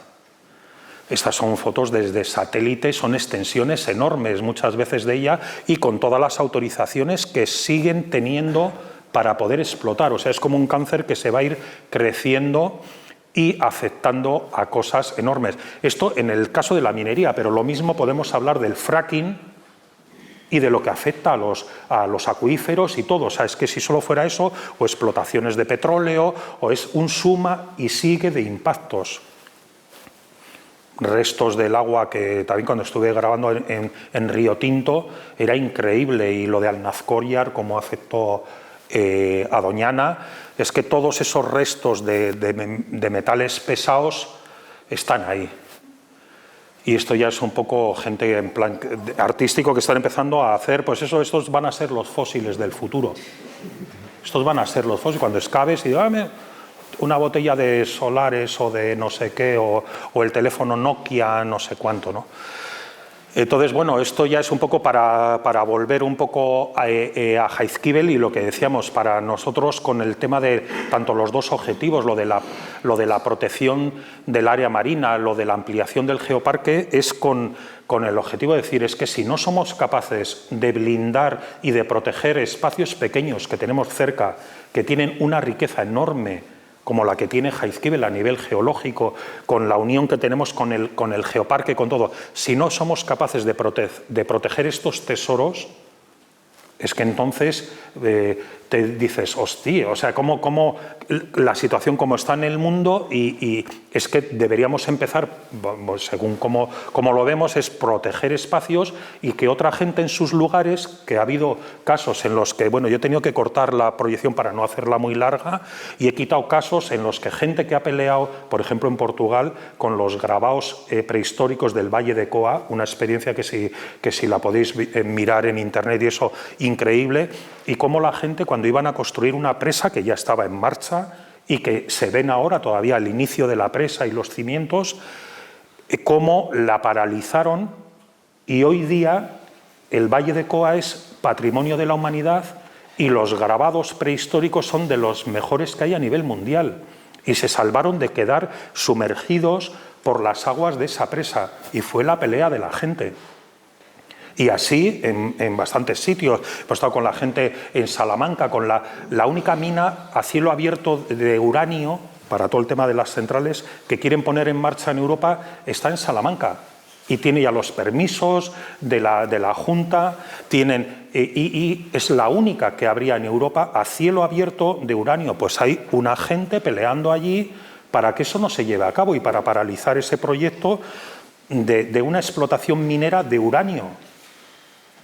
Estas son fotos desde satélite, son extensiones enormes muchas veces de ella y con todas las autorizaciones que siguen teniendo para poder explotar. O sea, es como un cáncer que se va a ir creciendo y afectando a cosas enormes. Esto en el caso de la minería, pero lo mismo podemos hablar del fracking y de lo que afecta a los acuíferos y todo. O sea, es que si solo fuera eso, o explotaciones de petróleo, o es un suma y sigue de impactos. Restos del agua que también cuando estuve grabando en Río Tinto era increíble, y lo de Alnazcóyar, cómo afectó a Doñana, es que todos esos restos de metales pesados están ahí. Y esto ya es un poco gente en plan artístico que están empezando a hacer, pues eso, estos van a ser los fósiles del futuro. Estos van a ser los fósiles. Cuando excaves y digo, una botella de solares o de no sé qué, o el teléfono Nokia, no sé cuánto, ¿no? Entonces, bueno, esto ya es un poco para volver un poco a Jaizkibel y lo que decíamos, para nosotros con el tema de tanto los dos objetivos, lo de la protección del área marina, lo de la ampliación del geoparque, es con el objetivo de decir, es que si no somos capaces de blindar y de proteger espacios pequeños que tenemos cerca, que tienen una riqueza enorme, como la que tiene Jaizkibel a nivel geológico, con la unión que tenemos con el geoparque, con todo. Si no somos capaces de proteger estos tesoros, Es que entonces te dices, hostia, o sea, cómo la situación como está en el mundo y es que deberíamos empezar, según como lo vemos, es proteger espacios y que otra gente en sus lugares, que ha habido casos en los que, bueno, yo he tenido que cortar la proyección para no hacerla muy larga y he quitado casos en los que gente que ha peleado, por ejemplo en Portugal, con los grabaos prehistóricos del Valle de Coa, una experiencia que si la podéis mirar en internet y eso, increíble, y cómo la gente cuando iban a construir una presa que ya estaba en marcha y que se ven ahora todavía al inicio de la presa y los cimientos, cómo la paralizaron y hoy día el Valle de Coa es patrimonio de la humanidad y los grabados prehistóricos son de los mejores que hay a nivel mundial y se salvaron de quedar sumergidos por las aguas de esa presa y fue la pelea de la gente. Y así en bastantes sitios. Hemos estado con la gente en Salamanca, con la única mina a cielo abierto de uranio, para todo el tema de las centrales, que quieren poner en marcha en Europa, está en Salamanca. Y tiene ya los permisos de la Junta, y es la única que habría en Europa a cielo abierto de uranio. Pues hay una gente peleando allí para que eso no se lleve a cabo y para paralizar ese proyecto de una explotación minera de uranio,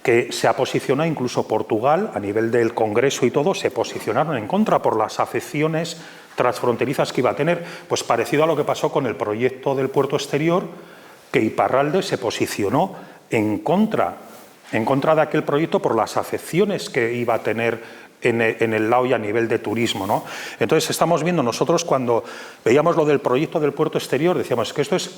que se ha posicionado incluso Portugal, a nivel del Congreso y todo, se posicionaron en contra por las afecciones transfronterizas que iba a tener, pues parecido a lo que pasó con el proyecto del puerto exterior, que Iparralde se posicionó en contra de aquel proyecto por las afecciones que iba a tener en el Lao y a nivel de turismo, ¿no? Entonces estamos viendo nosotros cuando veíamos lo del proyecto del puerto exterior, decíamos que esto es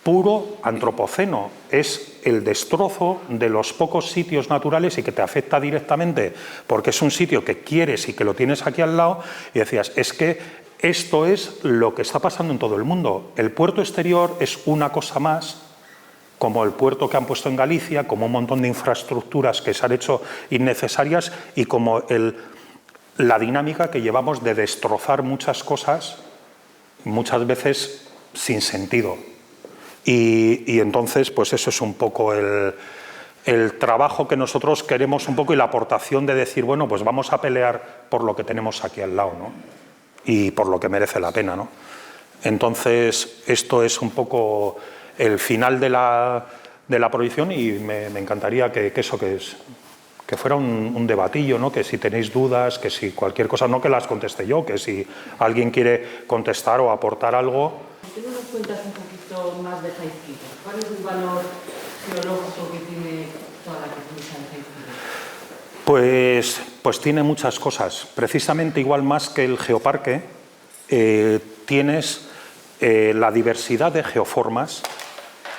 puro antropoceno, es el destrozo de los pocos sitios naturales y que te afecta directamente porque es un sitio que quieres y que lo tienes aquí al lado y decías, es que esto es lo que está pasando en todo el mundo. El puerto exterior es una cosa más, como el puerto que han puesto en Galicia, como un montón de infraestructuras que se han hecho innecesarias y como la dinámica que llevamos de destrozar muchas cosas, muchas veces sin sentido. Y entonces, pues eso es un poco el trabajo que nosotros queremos un poco y la aportación de decir, bueno, pues vamos a pelear por lo que tenemos aquí al lado, ¿no? Y por lo que merece la pena, ¿no? Entonces, esto es un poco el final de la proyección y me encantaría que fuera un debatillo, ¿no? Que si tenéis dudas, que si cualquier cosa, no que las conteste yo, que si alguien quiere contestar o aportar algo. ¿Por qué no nos cuentas un poquito más de Jaizkibel? ¿Cuál es el valor geológico que tiene toda la cornisa de Jaizkibel? Pues tiene muchas cosas. Precisamente igual más que el geoparque, tienes la diversidad de geoformas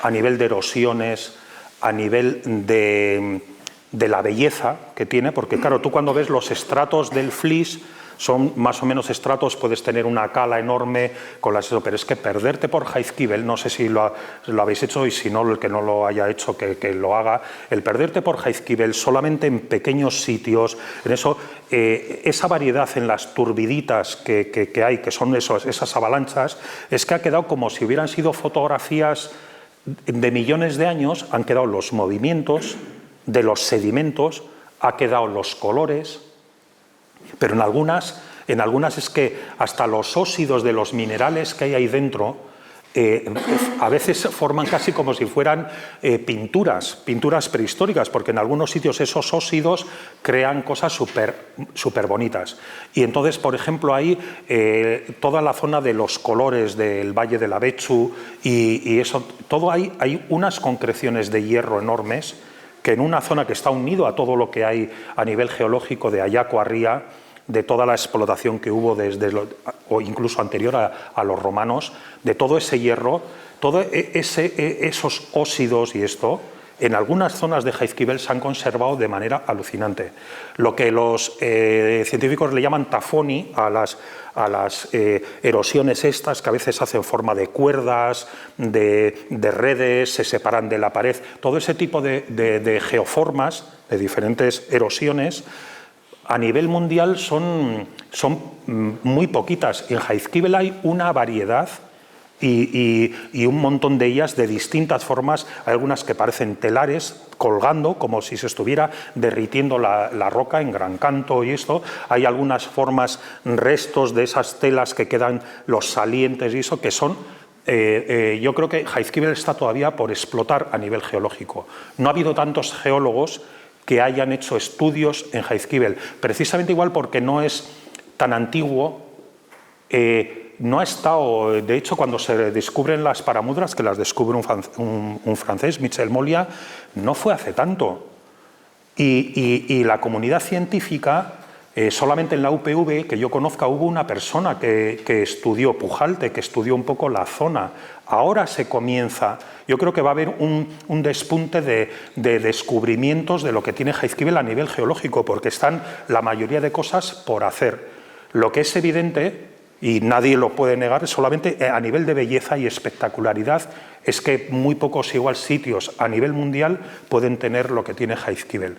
a nivel de erosiones, a nivel de la belleza que tiene, porque claro, tú cuando ves los estratos del Flix son más o menos estratos, puedes tener una cala enorme con las eso, pero es que perderte por Jaizkibel, no sé si lo habéis hecho y si no, el que no lo haya hecho que lo haga, el perderte por Jaizkibel solamente en pequeños sitios, en eso, esa variedad en las turbiditas que hay, que son esas avalanchas, es que ha quedado como si hubieran sido fotografías de millones de años, han quedado los movimientos de los sedimentos, ha quedado los colores, pero en algunas es que hasta los óxidos de los minerales que hay ahí dentro a veces forman casi como si fueran pinturas prehistóricas, porque en algunos sitios esos óxidos crean cosas súper bonitas. Y entonces, por ejemplo, ahí toda la zona de los colores del Valle del Abechu y eso, todo hay unas concreciones de hierro enormes que en una zona que está unido a todo lo que hay a nivel geológico de Ayaco a Ría, de toda la explotación que hubo o incluso anterior a los romanos, de todo ese hierro, todos esos óxidos y esto, en algunas zonas de Jaizkibel se han conservado de manera alucinante. Lo que los científicos le llaman tafoni a las erosiones estas, que a veces hacen forma de cuerdas, de redes, se separan de la pared, todo ese tipo de geoformas, de diferentes erosiones, a nivel mundial son muy poquitas. En Jaizkibel hay una variedad y un montón de ellas de distintas formas, hay algunas que parecen telares colgando como si se estuviera derritiendo la roca en Gran Canto y esto, hay algunas formas, restos de esas telas que quedan, los salientes y eso, que son, yo creo que Jaizkibel está todavía por explotar a nivel geológico. No ha habido tantos geólogos que hayan hecho estudios en Jaizkibel, precisamente igual porque no es tan antiguo. No ha estado, de hecho, cuando se descubren las paramudras, que las descubre un francés, Michel Molia, no fue hace tanto. Y la comunidad científica, solamente en la UPV, que yo conozca, hubo una persona que estudió Pujalte, que estudió un poco la zona. Ahora se comienza, yo creo que va a haber un despunte de descubrimientos de lo que tiene Jaizkibel a nivel geológico, porque están la mayoría de cosas por hacer. Lo que es evidente, y nadie lo puede negar, solamente a nivel de belleza y espectacularidad, es que muy pocos igual sitios a nivel mundial pueden tener lo que tiene Jaizkibel.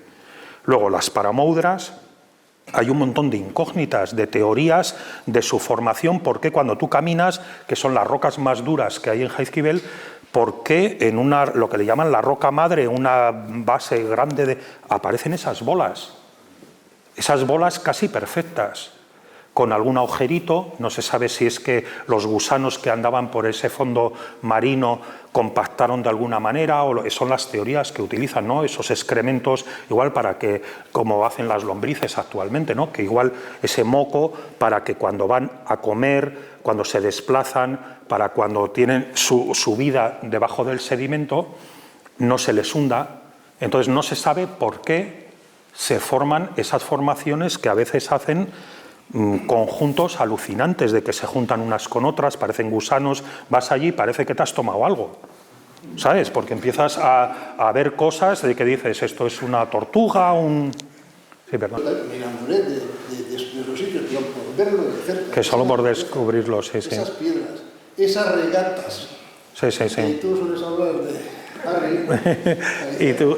Luego las paramoudras, hay un montón de incógnitas, de teorías de su formación, porque cuando tú caminas, que son las rocas más duras que hay en Jaizkibel, ¿por qué en lo que le llaman la roca madre, una base grande, aparecen esas bolas casi perfectas? Con algún agujerito, no se sabe si es que los gusanos que andaban por ese fondo marino compactaron de alguna manera, o son las teorías que utilizan, ¿no? Esos excrementos, igual para que, como hacen las lombrices actualmente, ¿no? Que igual ese moco, para que cuando van a comer, cuando se desplazan, para cuando tienen su vida debajo del sedimento, no se les hunda. Entonces no se sabe por qué se forman esas formaciones que a veces hacen conjuntos alucinantes, de que se juntan unas con otras, parecen gusanos, vas allí y parece que te has tomado algo, ¿sabes? Porque empiezas a ver cosas de que dices, esto es una tortuga, Sí, perdón. Me enamoré de los sitios, por verlo de cerca. Que solo por descubrirlos, sí, sí. Esas piedras, esas regatas. Sí, sí, sí. Y tú sueles hablar de Harry. y tú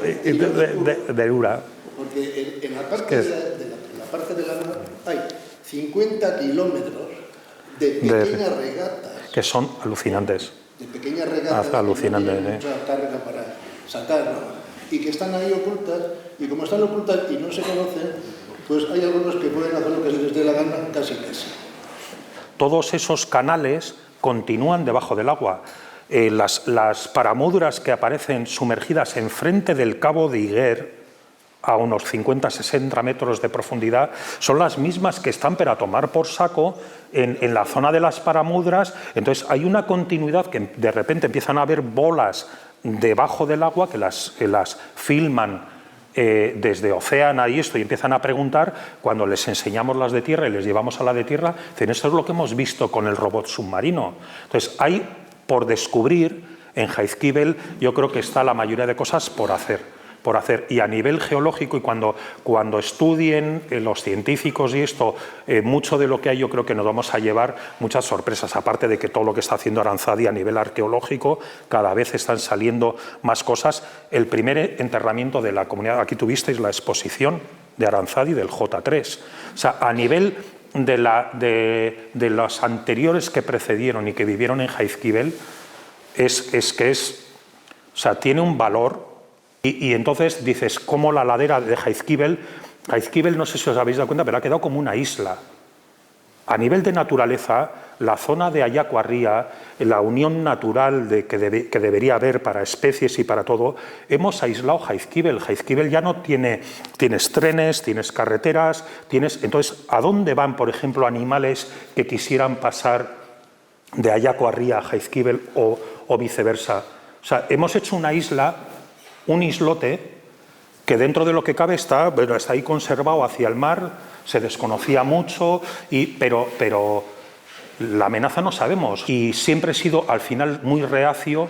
de Ura. Porque en la parte de la mar hay 50 kilómetros de pequeñas regatas. Que son alucinantes. De pequeñas regatas. Alucinantes, que no tienen mucha carga para sacar, ¿no? Y que están ahí ocultas, y como están ocultas y no se conocen, pues hay algunos que pueden hacer lo que se les dé la gana casi. Todos esos canales continúan debajo del agua. Las paramudras que aparecen sumergidas enfrente del cabo de Higuer, a unos 50-60 metros de profundidad, son las mismas que están para tomar por saco en la zona de las paramudras. Entonces hay una continuidad que de repente empiezan a haber bolas debajo del agua que las filman desde Océana y esto, y empiezan a preguntar, cuando les enseñamos las de tierra y les llevamos a la de tierra, dicen, esto es lo que hemos visto con el robot submarino. Entonces hay por descubrir en Jaizkibel, yo creo que está la mayoría de cosas por hacer. Y a nivel geológico, y cuando estudien los científicos y esto, mucho de lo que hay, yo creo que nos vamos a llevar muchas sorpresas, aparte de que todo lo que está haciendo Aranzadi a nivel arqueológico, cada vez están saliendo más cosas. El primer enterramiento de la comunidad, aquí tuvisteis la exposición de Aranzadi del J3, o sea, a nivel de los anteriores que precedieron y que vivieron en Jaizkibel, o sea, tiene un valor. Y entonces dices, ¿cómo la ladera de Jaizkibel, no sé si os habéis dado cuenta, pero ha quedado como una isla? A nivel de naturaleza, la zona de Ayacuarría, la unión natural que debería haber para especies y para todo, hemos aislado Jaizkibel. Jaizkibel ya no tienes trenes, tienes carreteras, entonces, ¿a dónde van, por ejemplo, animales que quisieran pasar de Ayacuarría a Jaizkibel o viceversa? O sea, hemos hecho una isla, un islote, que dentro de lo que cabe está ahí conservado hacia el mar, se desconocía mucho, pero la amenaza no sabemos. Y siempre he sido al final muy reacio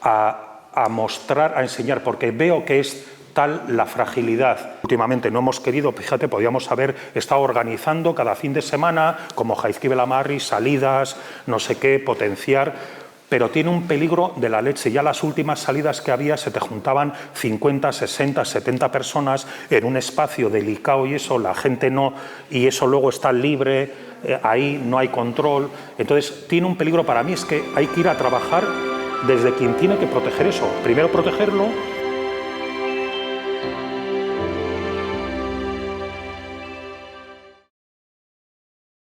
a mostrar, a enseñar, porque veo que es tal la fragilidad. Últimamente no hemos querido, fíjate, podíamos haber estado organizando cada fin de semana, como Jaizkibel Amarri, salidas, no sé qué, potenciar. pero tiene un peligro de la leche. Ya las últimas salidas que había se te juntaban 50, 60, 70 personas en un espacio delicado y eso, la gente no, y eso luego está libre, ahí no hay control. Entonces tiene un peligro. Para mí es que hay que ir a trabajar desde quien tiene que proteger eso. Primero protegerlo